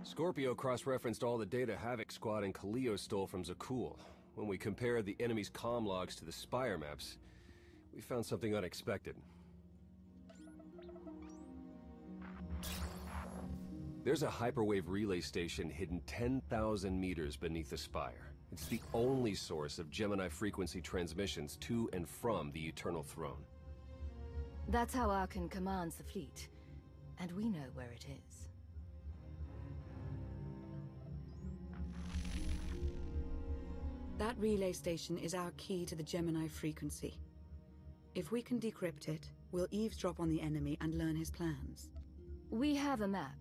Scorpio cross-referenced all the data Havoc Squad and Kaleo stole from Zakul. When we compared the enemy's comm logs to the Spire maps, we found something unexpected. There's a hyperwave relay station hidden 10,000 meters beneath the Spire. It's the only source of Gemini frequency transmissions to and from the Eternal Throne. That's how Arkan commands the fleet, and we know where it is. That relay station is our key to the Gemini frequency. If we can decrypt it, we'll eavesdrop on the enemy and learn his plans. We have a map.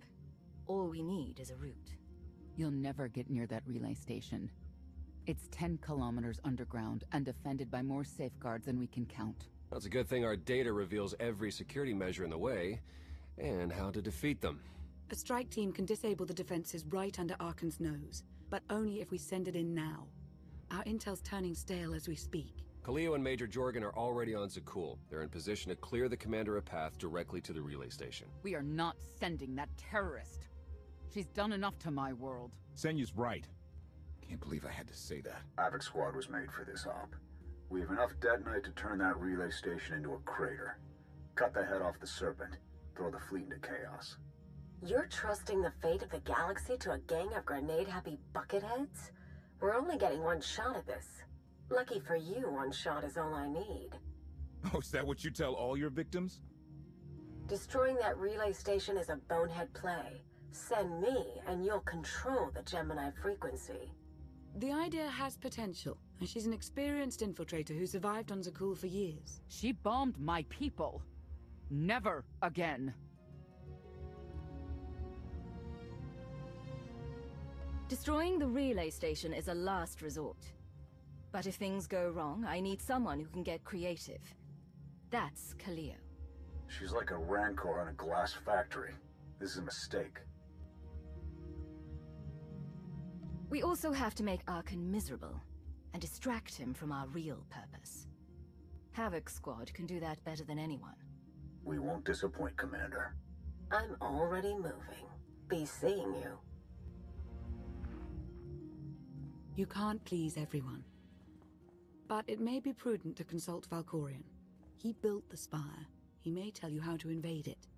All we need is a route. You'll never get near that relay station. It's 10 kilometers underground and defended by more safeguards than we can count. That's a good thing our data reveals every security measure in the way, and how to defeat them. A strike team can disable the defenses right under Arkan's nose, but only if we send it in now. Our intel's turning stale as we speak. Kaleo and Major Jorgen are already on Zakul. They're in position to clear the commander a path directly to the relay station. We are not sending that terrorist. She's done enough to my world. Senyu's right. Can't believe I had to say that. Havoc Squad was made for this op. We have enough detonite to turn that relay station into a crater. Cut the head off the Serpent. Throw the fleet into chaos. You're trusting the fate of the galaxy to a gang of grenade-happy bucketheads? We're only getting one shot at this. Lucky for you, one shot is all I need. Oh, is that what you tell all your victims? Destroying that relay station is a bonehead play. Send me, and you'll control the Gemini frequency. The idea has potential, and she's an experienced infiltrator who survived on Zakul for years. She bombed my people. Never again. Destroying the relay station is a last resort. But if things go wrong, I need someone who can get creative. That's Kaleo. She's like a rancor in a glass factory. This is a mistake. We also have to make Arkan miserable, and distract him from our real purpose. Havoc Squad can do that better than anyone. We won't disappoint, Commander. I'm already moving. Be seeing you. You can't please everyone. But it may be prudent to consult Valkorion. He built the Spire. He may tell you how to invade it.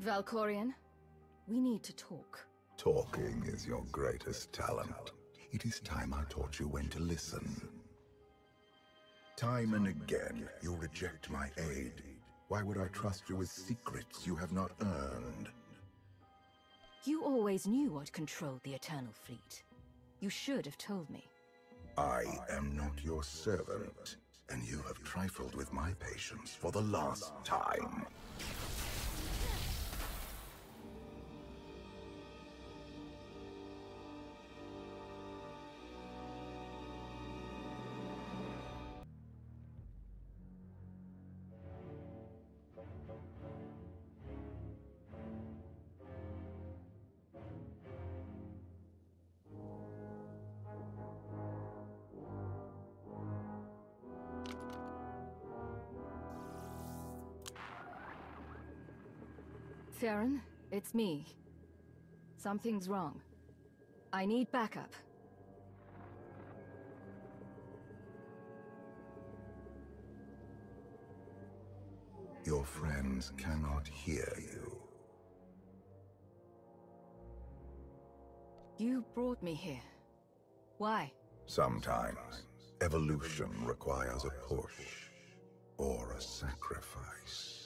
Valkorion, we need to talk. Talking is your greatest talent. It is time I taught you when to listen. Time and again, you reject my aid. Why would I trust you with secrets you have not earned? You always knew what controlled the Eternal Fleet. You should have told me. I am not your servant, and you have trifled with my patience for the last time. Theron, it's me. Something's wrong. I need backup. Your friends cannot hear you. You brought me here. Why? Sometimes, evolution requires a push, or a sacrifice.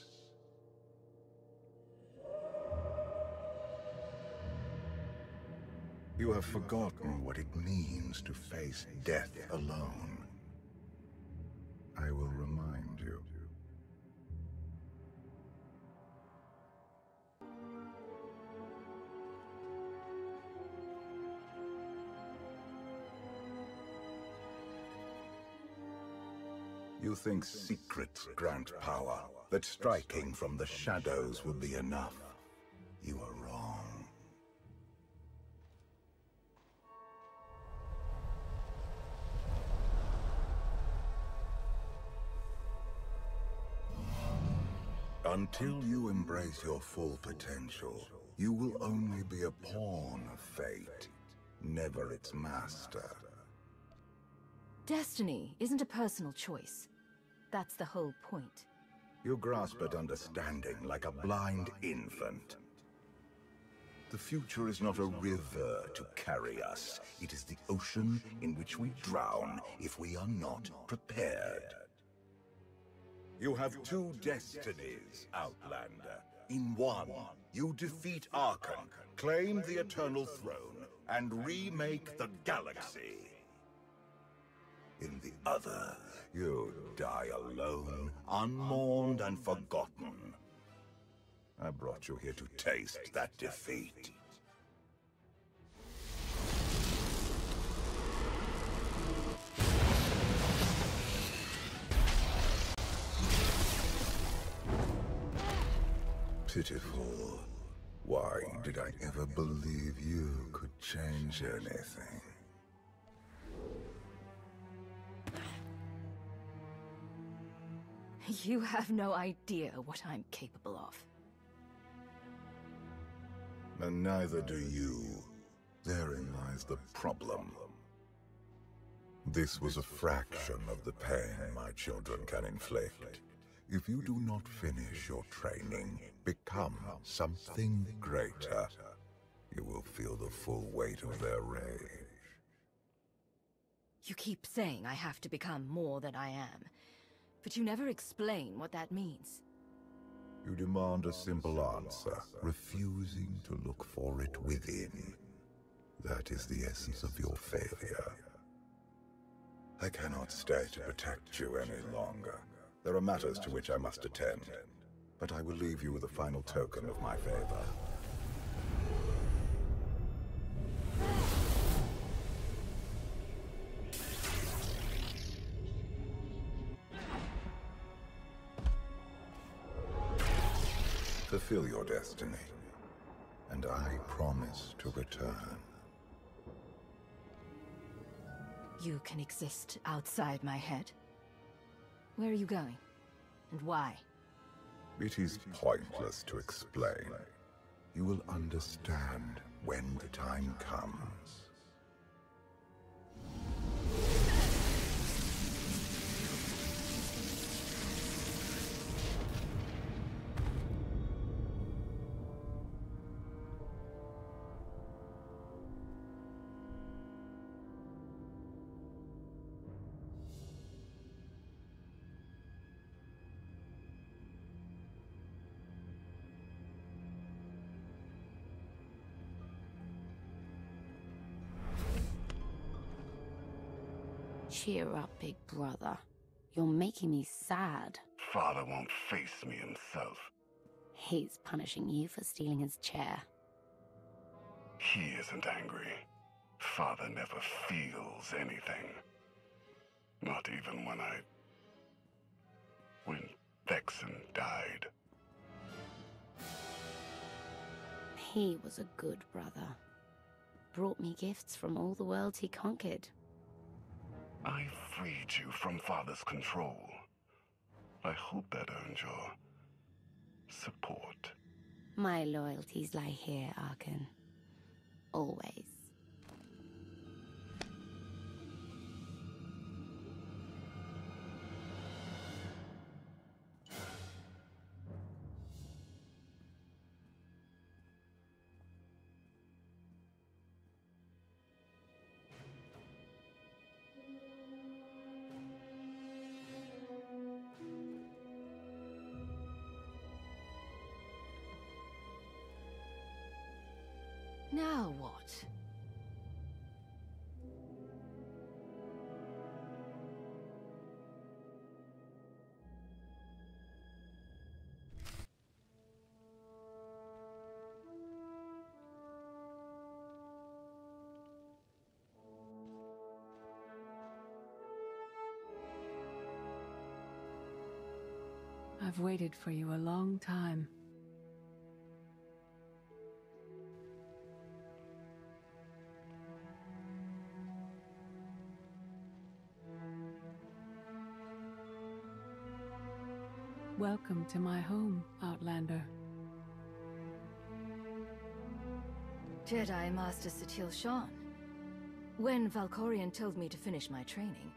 You have forgotten what it means to face death alone. I will remind you. You think secrets grant power, that striking from the shadows will be enough. You are wrong. Until you embrace your full potential, you will only be a pawn of fate, never its master. Destiny isn't a personal choice. That's the whole point. You grasp at understanding like a blind infant. The future is not a river to carry us. It is the ocean in which we drown if we are not prepared. You have two destinies, Outlander. In one, you defeat Archon, claim the Eternal Throne, and remake the galaxy. In the other, you die alone, unmourned and forgotten. I brought you here to taste that defeat. Pitiful. Why did I ever believe you could change anything? You have no idea what I'm capable of. And neither do you. Therein lies the problem. This was a fraction of the pain my children can inflict. If you do not finish your training, become something greater, you will feel the full weight of their rage. You keep saying I have to become more than I am, but you never explain what that means. You demand a simple answer, refusing to look for it within. That is the essence of your failure. I cannot stay to protect you any longer. There are matters to which I must attend, but I will leave you with a final token of my favor. Fulfill your destiny, and I promise to return. You can exist outside my head? Where are you going? And why? It is pointless to explain. You will understand when the time comes. Cheer up, big brother. You're making me sad. Father won't face me himself. He's punishing you for stealing his chair. He isn't angry. Father never feels anything. Not even when Vexen died. He was a good brother. Brought me gifts from all the worlds he conquered. I freed you from Father's control. I hope that earned your support. My loyalties lie here, Archon. Always. Now what? I've waited for you a long time. Welcome to my home, Outlander. Jedi Master SWTOR. When Valkorion told me to finish my training,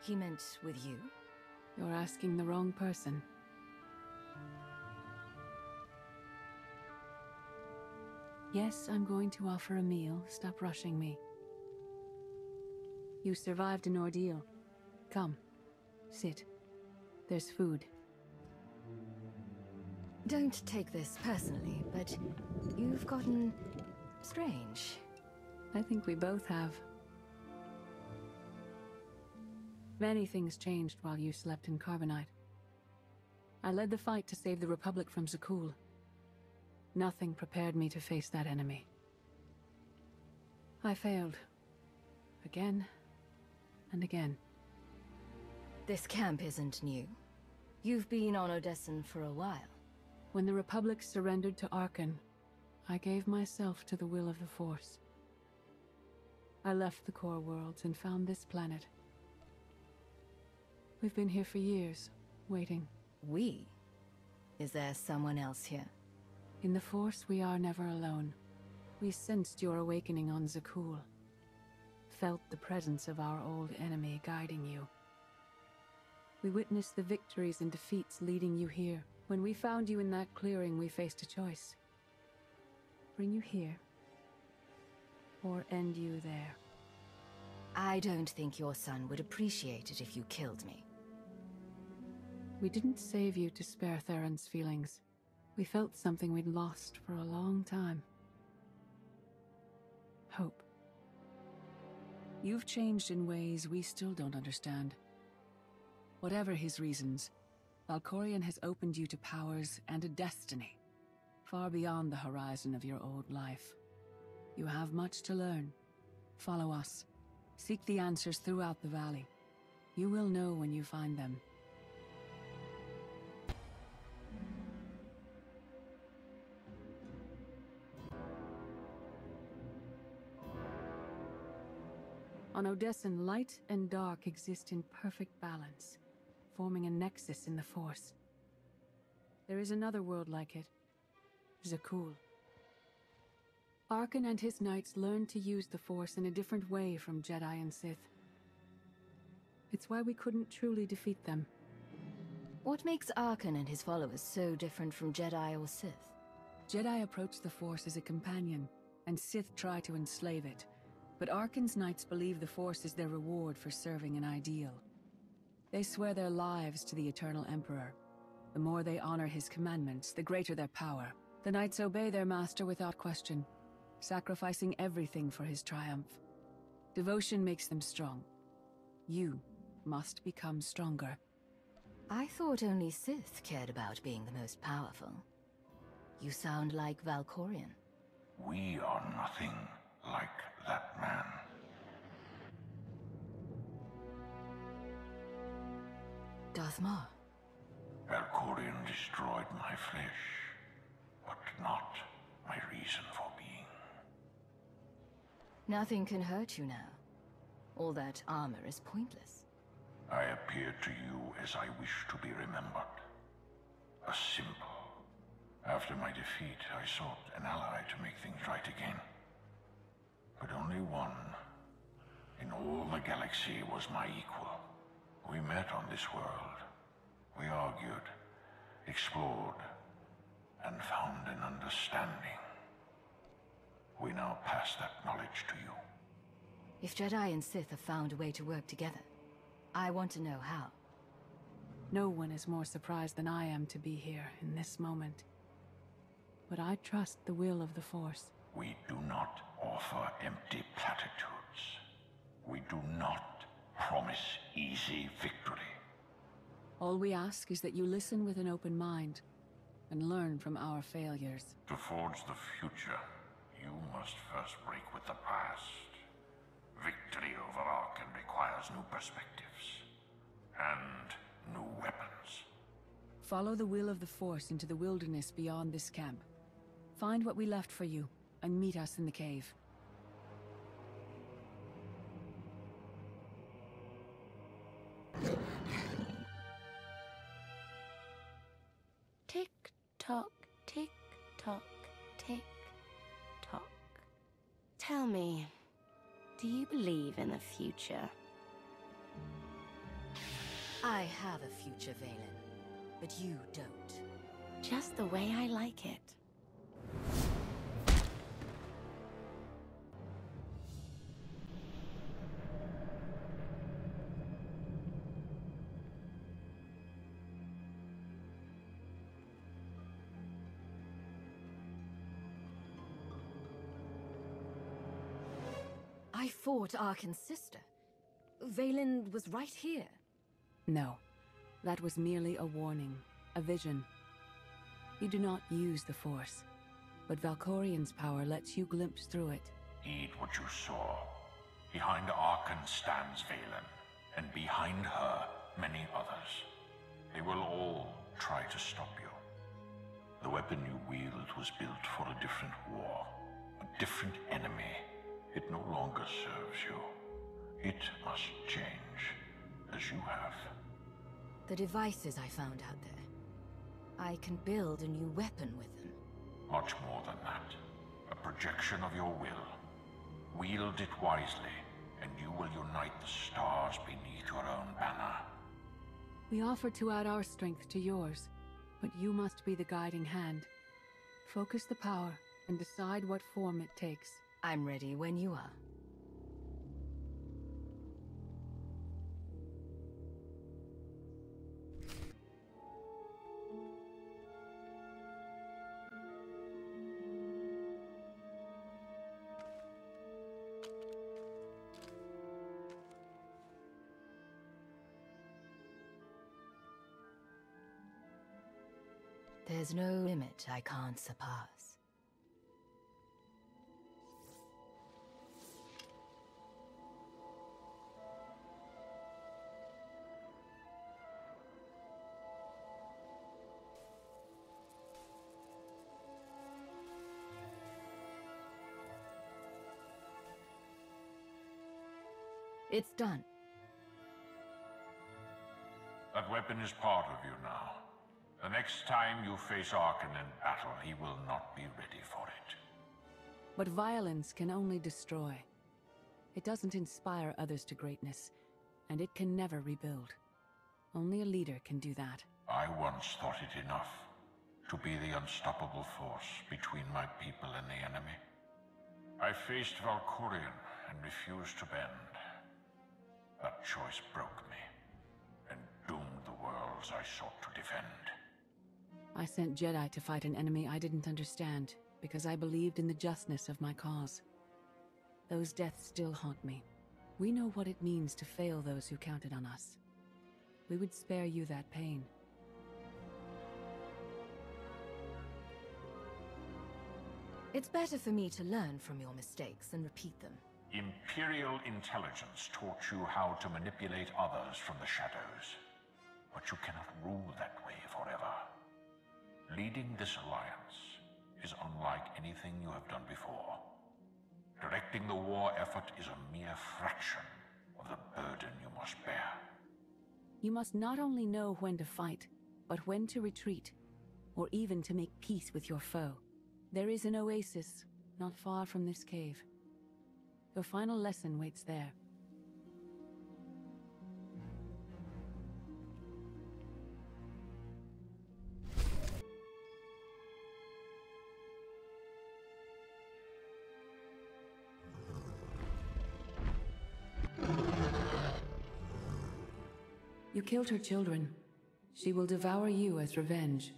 he meant with you? You're asking the wrong person. Yes, I'm going to offer a meal. Stop rushing me. You survived an ordeal. Come, sit. There's food. Don't take this personally, but you've gotten strange. I think we both have. Many things changed while you slept in Carbonite. I led the fight to save the Republic from Zakul. Nothing prepared me to face that enemy. I failed. Again and again. This camp isn't new. You've been on Odessen for a while. When the Republic surrendered to Arkan, I gave myself to the will of the Force. I left the core worlds and found this planet. We've been here for years, waiting. We? Is there someone else here? In the Force, we are never alone. We sensed your awakening on Zakul. Felt the presence of our old enemy guiding you. We witnessed the victories and defeats leading you here. When we found you in that clearing, we faced a choice. Bring you here, or end you there. I don't think your son would appreciate it if you killed me. We didn't save you to spare Theron's feelings. We felt something we'd lost for a long time. Hope. You've changed in ways we still don't understand. Whatever his reasons, Valkorion has opened you to powers and a destiny, far beyond the horizon of your old life. You have much to learn. Follow us. Seek the answers throughout the valley. You will know when you find them. On Odessen, light and dark exist in perfect balance, forming a nexus in the Force. There is another world like it, Zakul. Arkan and his knights learned to use the Force in a different way from Jedi and Sith. It's why we couldn't truly defeat them. What makes Arkan and his followers so different from Jedi or Sith? Jedi approach the Force as a companion, and Sith try to enslave it. But Arkan's knights believe the Force is their reward for serving an ideal. They swear their lives to the Eternal Emperor. The more they honor his commandments, the greater their power. The knights obey their master without question, sacrificing everything for his triumph. Devotion makes them strong. You must become stronger. I thought only Sith cared about being the most powerful. You sound like Valkorion. We are nothing like that man. Darth Maul. Valkorion destroyed my flesh, but not my reason for being. Nothing can hurt you now. All that armor is pointless. I appeared to you as I wish to be remembered. A symbol. After my defeat, I sought an ally to make things right again. But only one in all the galaxy was my equal. We met on this world. We argued, explored, and found an understanding. We now pass that knowledge to you. If Jedi and Sith have found a way to work together, I want to know how. No one is more surprised than I am to be here in this moment. But I trust the will of the Force. We do not offer empty platitudes. We do not promise easy victory. All we ask is that you listen with an open mind and learn from our failures. To forge the future, you must first break with the past. Victory over Arkan requires new perspectives and new weapons. Follow the will of the Force into the wilderness beyond this camp. Find what we left for you, and meet us in the cave. Tick-tock, tick-tock, tick-tock. Tell me, do you believe in the future? I have a future, Valen, but you don't. Just the way I like it. I fought Arkin's sister. Valen was right here. No, that was merely a warning, a vision. You do not use the Force, but Valkorian's power lets you glimpse through it. Heed what you saw. Behind Arkan stands Valen, and behind her, many others. They will all try to stop you. The weapon you wield was built for a different war, a different enemy. It no longer serves you. It must change, as you have. The devices I found out there. I can build a new weapon with them. Much more than that. A projection of your will. Wield it wisely, and you will unite the stars beneath your own banner. We offer to add our strength to yours, but you must be the guiding hand. Focus the power, and decide what form it takes. I'm ready when you are. There's no limit I can't surpass. It's done. That weapon is part of you now. The next time you face Arkan in battle, he will not be ready for it. But violence can only destroy. It doesn't inspire others to greatness, and it can never rebuild. Only a leader can do that. I once thought it enough to be the unstoppable force between my people and the enemy. I faced Valkorian and refused to bend. That choice broke me, and doomed the worlds I sought to defend. I sent Jedi to fight an enemy I didn't understand, because I believed in the justness of my cause. Those deaths still haunt me. We know what it means to fail those who counted on us. We would spare you that pain. It's better for me to learn from your mistakes and repeat them. Imperial intelligence taught you how to manipulate others from the shadows. But you cannot rule that way forever. Leading this alliance is unlike anything you have done before. Directing the war effort is a mere fraction of the burden you must bear. You must not only know when to fight, but when to retreat, or even to make peace with your foe. There is an oasis not far from this cave. Your final lesson waits there. You killed her children. She will devour you as revenge.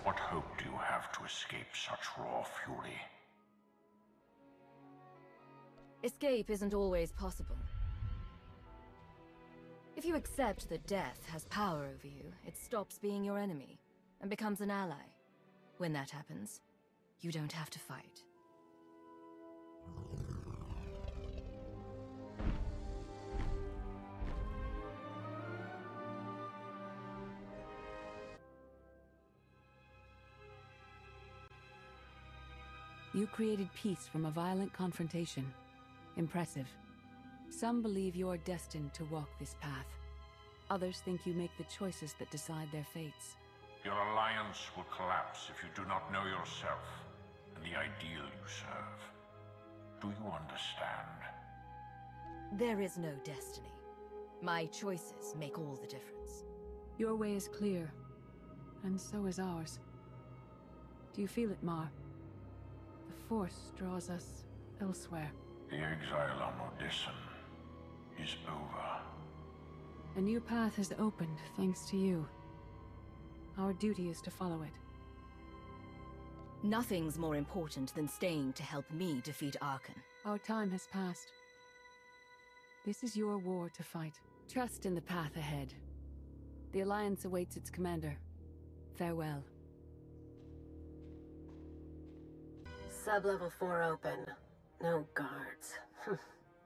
What hope do you have to escape such raw fury? Escape isn't always possible. If you accept that death has power over you, it stops being your enemy and becomes an ally. When that happens, you don't have to fight. You created peace from a violent confrontation. Impressive. Some believe you're destined to walk this path. Others think you make the choices that decide their fates. Your alliance will collapse if you do not know yourself and the ideal you serve. Do you understand? There is no destiny. My choices make all the difference. Your way is clear, and so is ours. Do you feel it, Mar? The Force draws us elsewhere. The exile on Odysseum is over. A new path has opened, thanks to you. Our duty is to follow it. Nothing's more important than staying to help me defeat Archon. Our time has passed. This is your war to fight. Trust in the path ahead. The Alliance awaits its commander. Farewell. Sub-level 4 open. No guards.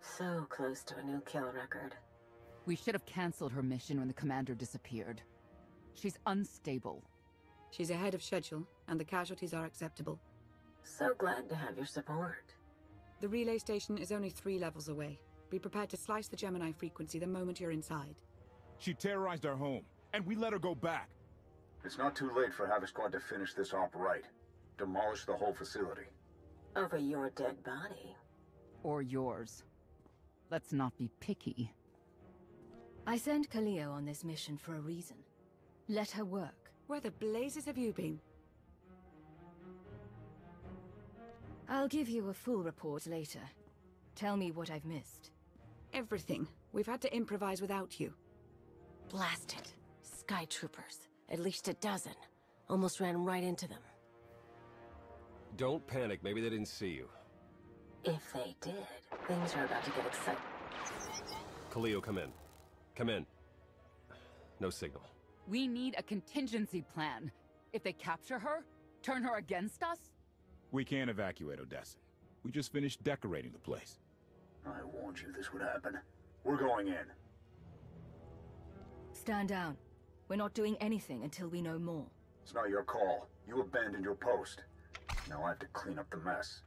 So close to a new kill record. We should have canceled her mission when the commander disappeared. She's unstable. She's ahead of schedule, and the casualties are acceptable. So glad to have your support. The relay station is only 3 levels away. Be prepared to slice the Gemini frequency the moment you're inside. She terrorized our home, and we let her go back. It's not too late for Havoc Squad to finish this op right. Demolish the whole facility. Over your dead body. Or yours. Let's not be picky. I sent Kaleo on this mission for a reason. Let her work. Where the blazes have you been? I'll give you a full report later. Tell me what I've missed. Everything. We've had to improvise without you. Blast it. Sky troopers. At least a dozen. Almost ran right into them. Don't panic, maybe they didn't see you. If they did, things are about to get exciting. Kaleo, come in. Come in. No signal. We need a contingency plan. If they capture her, turn her against us? We can't evacuate Odessa. We just finished decorating the place. I warned you this would happen. We're going in. Stand down. We're not doing anything until we know more. It's not your call. You abandoned your post. Now I have to clean up the mess.